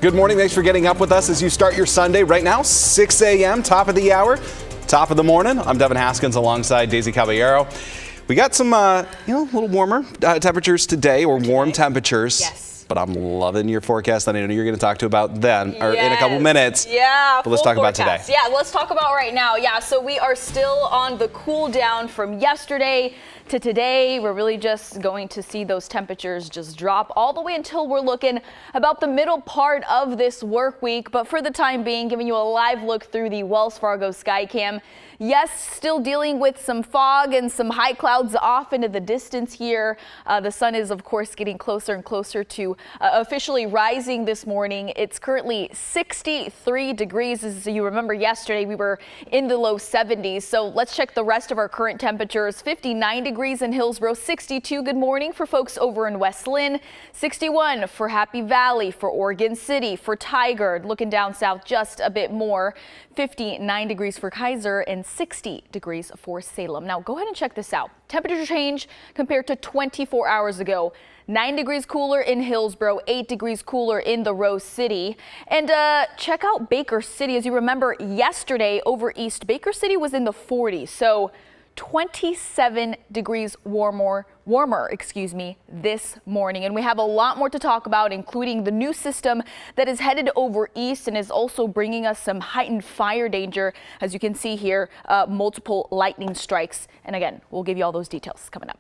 Good morning. Thanks for getting up with us as you start your Sunday. Right now, 6 a.m., top of the hour, top of the morning. I'm Devin Haskins alongside Daisy Caballero. We got some, a little warmer temperatures today, or warm temperatures. Yes. But I'm loving your forecast that I know you're going to talk to about then, or in a couple minutes. Yeah. But let's talk about today. Yeah, let's talk about right now. Yeah, so we are still on the cool down from yesterday to today. We're really just going to see those temperatures just drop all the way until we're looking about the middle part of this work week. But for the time being, giving you a live look through the Wells Fargo Skycam. Yes, still dealing with some fog and some high clouds off into the distance here. The sun is, of course, getting closer and closer to officially rising this morning. It's currently 63 degrees. As you remember, yesterday we were in the low 70s. So let's check the rest of our current temperatures. 59 degrees in Hillsborough, 62. Good morning for folks over in West Lynn, 61 for Happy Valley, for Oregon City, for Tigard. Looking down south just a bit more, 59 degrees for Kaiser and 60 degrees for Salem. Now go ahead and check this out. Temperature change compared to 24 hours ago. 9 degrees cooler in Hillsborough, 8 degrees cooler in the Rose City. And check out Baker City. As you remember, yesterday over east, Baker City was in the 40s. So 27 degrees warmer, this morning. And we have a lot more to talk about, including the new system that is headed over east and is also bringing us some heightened fire danger. As you can see here, multiple lightning strikes. And again, we'll give you all those details coming up.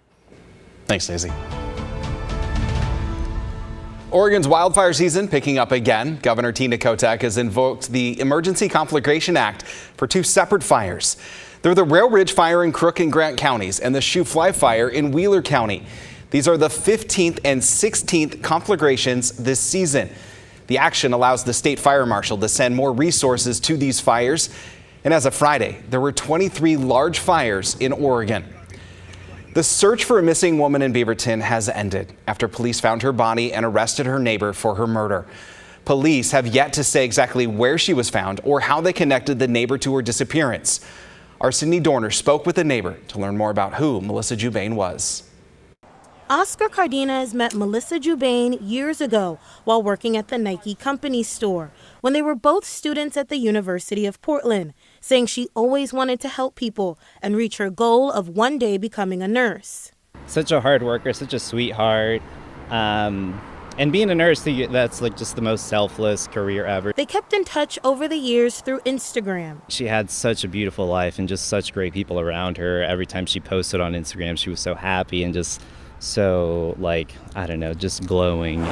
Thanks, Daisy. Oregon's wildfire season picking up again. Governor Tina Kotek has invoked the Emergency Conflagration Act for two separate fires. They're the Rail Ridge Fire in Crook and Grant counties and the Shoe Fly Fire in Wheeler County. These are the 15th and 16th conflagrations this season. The action allows the state fire marshal to send more resources to these fires. And as of Friday, there were 23 large fires in Oregon. The search for a missing woman in Beaverton has ended after police found her body and arrested her neighbor for her murder. Police have yet to say exactly where she was found or how they connected the neighbor to her disappearance. Our Sydney Dorner spoke with the neighbor to learn more about who Melissa Jubain was. Oscar Cardenas met Melissa Jubain years ago while working at the Nike company store when they were both students at the University of Portland, saying she always wanted to help people and reach her goal of one day becoming a nurse. Such a hard worker, such a sweetheart. And being a nurse, that's like just the most selfless career ever. They kept in touch over the years through Instagram. She had such a beautiful life and just such great people around her. Every time she posted on Instagram, she was so happy and just so, just glowing.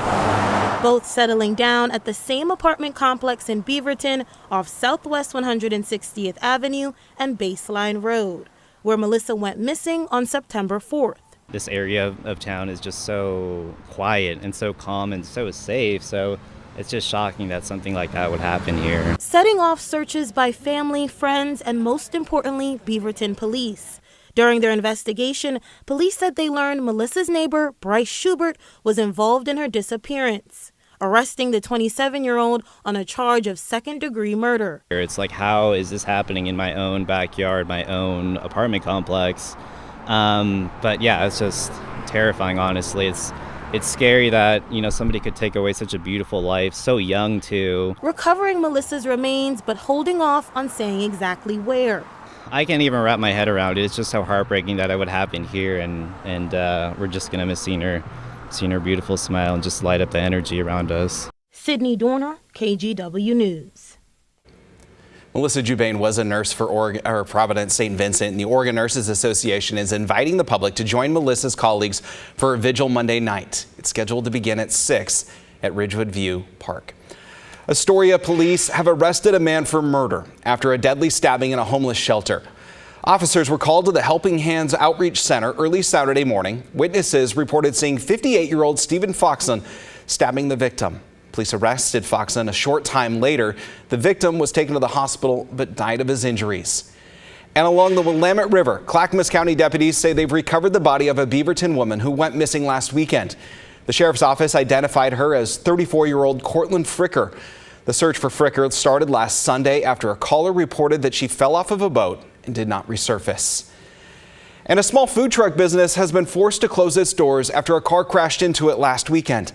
Both settling down at the same apartment complex in Beaverton off Southwest 160th Avenue and Baseline Road, where Melissa went missing on September 4th. This area of town is just so quiet and so calm and so safe, so it's just shocking that something like that would happen here. Setting off searches by family, friends, and most importantly, Beaverton police. During their investigation, police said they learned Melissa's neighbor, Bryce Schubert, was involved in her disappearance, arresting the 27-year-old on a charge of second-degree murder. It's like, how is this happening in my own backyard, my own apartment complex? But yeah, it's just terrifying, honestly. It's scary that, somebody could take away such a beautiful life, so young too. Recovering Melissa's remains, but holding off on saying exactly where. I can't even wrap my head around it. It's just so heartbreaking that it would happen here, and we're just gonna miss seeing her beautiful smile and just light up the energy around us. Sydney Dorner, KGW News. Melissa Jubain was a nurse for Providence St. Vincent, and the Oregon Nurses Association is inviting the public to join Melissa's colleagues for a vigil Monday night. It's scheduled to begin at 6 at Ridgewood View Park. Astoria police have arrested a man for murder after a deadly stabbing in a homeless shelter. Officers were called to the Helping Hands Outreach Center early Saturday morning. Witnesses reported seeing 58-year-old Stephen Foxon stabbing the victim. Police arrested Foxon a short time later. The victim was taken to the hospital but died of his injuries. And along the Willamette River, Clackamas County deputies say they've recovered the body of a Beaverton woman who went missing last weekend. The sheriff's office identified her as 34-year-old Cortland Fricker. The search for Fricker started last Sunday after a caller reported that she fell off of a boat and did not resurface. And a small food truck business has been forced to close its doors after a car crashed into it last weekend.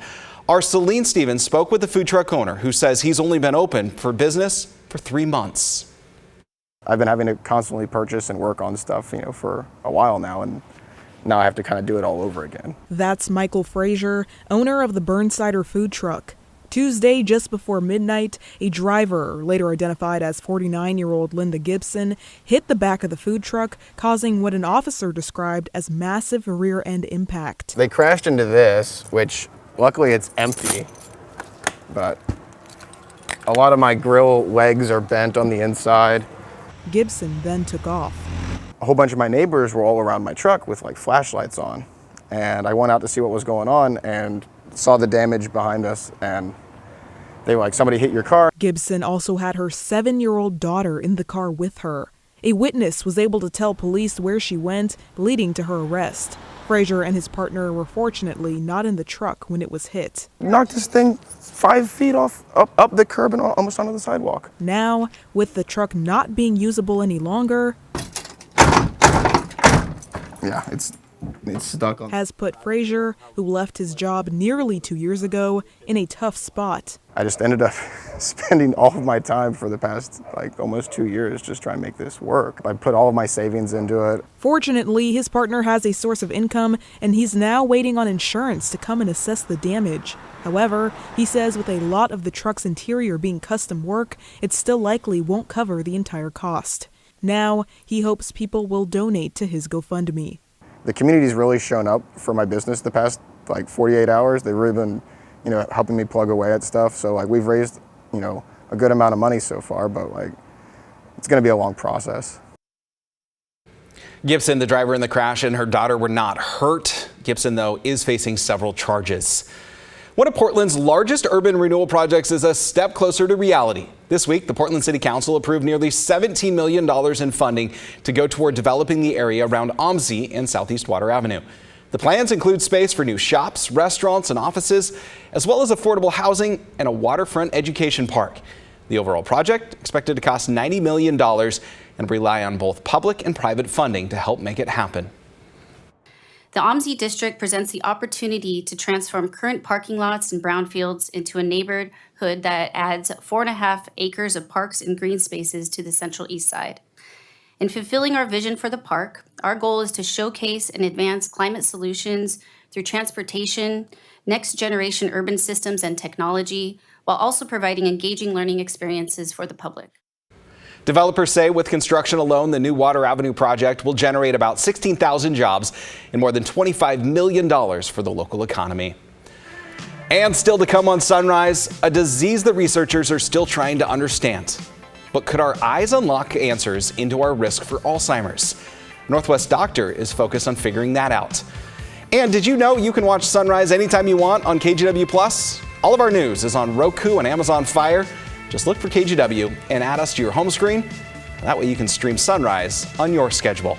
Our Celine Stevens spoke with the food truck owner, who says he's only been open for business for 3 months. I've been having to constantly purchase and work on stuff, for a while now, and now I have to kind of do it all over again. That's Michael Frazier, owner of the Burnsider food truck. Tuesday, just before midnight, a driver, later identified as 49-year-old Linda Gibson, hit the back of the food truck, causing what an officer described as massive rear-end impact. They crashed into this, which luckily it's empty, but a lot of my grill legs are bent on the inside. Gibson then took off. A whole bunch of my neighbors were all around my truck with flashlights on, and I went out to see what was going on and saw the damage behind us, and they were like, somebody hit your car. Gibson also had her 7-year-old daughter in the car with her. A witness was able to tell police where she went, leading to her arrest. Frazier and his partner were fortunately not in the truck when it was hit. Knocked this thing 5 feet off, up the curb and almost onto the sidewalk. Now, with the truck not being usable any longer, Yeah, it's stuck on. Has put Frazier, who left his job nearly 2 years ago, in a tough spot. I just ended up spending all of my time for the past almost 2 years just trying to make this work. I put all of my savings into it. Fortunately, his partner has a source of income, and he's now waiting on insurance to come and assess the damage. However, he says with a lot of the truck's interior being custom work, it still likely won't cover the entire cost. Now, he hopes people will donate to his GoFundMe. The community's really shown up for my business the past 48 hours. They've really been, helping me plug away at stuff. So we've raised, a good amount of money so far, but it's going to be a long process. Gibson, the driver in the crash, and her daughter were not hurt. Gibson, though, is facing several charges. One of Portland's largest urban renewal projects is a step closer to reality. This week, the Portland City Council approved nearly $17 million in funding to go toward developing the area around OMSI and Southeast Water Avenue. The plans include space for new shops, restaurants, and offices, as well as affordable housing and a waterfront education park. The overall project expected to cost $90 million and rely on both public and private funding to help make it happen. The OMSI district presents the opportunity to transform current parking lots and brownfields into a neighborhood that adds 4.5 acres of parks and green spaces to the Central East Side. In fulfilling our vision for the park, our goal is to showcase and advance climate solutions through transportation, next-generation urban systems and technology, while also providing engaging learning experiences for the public. Developers say with construction alone, the new Water Avenue project will generate about 16,000 jobs and more than $25 million for the local economy. And still to come on Sunrise, a disease that researchers are still trying to understand. But could our eyes unlock answers into our risk for Alzheimer's? Northwest Doctor is focused on figuring that out. And did you know you can watch Sunrise anytime you want on KGW+? All of our news is on Roku and Amazon Fire. Just look for KGW and add us to your home screen. That way you can stream Sunrise on your schedule.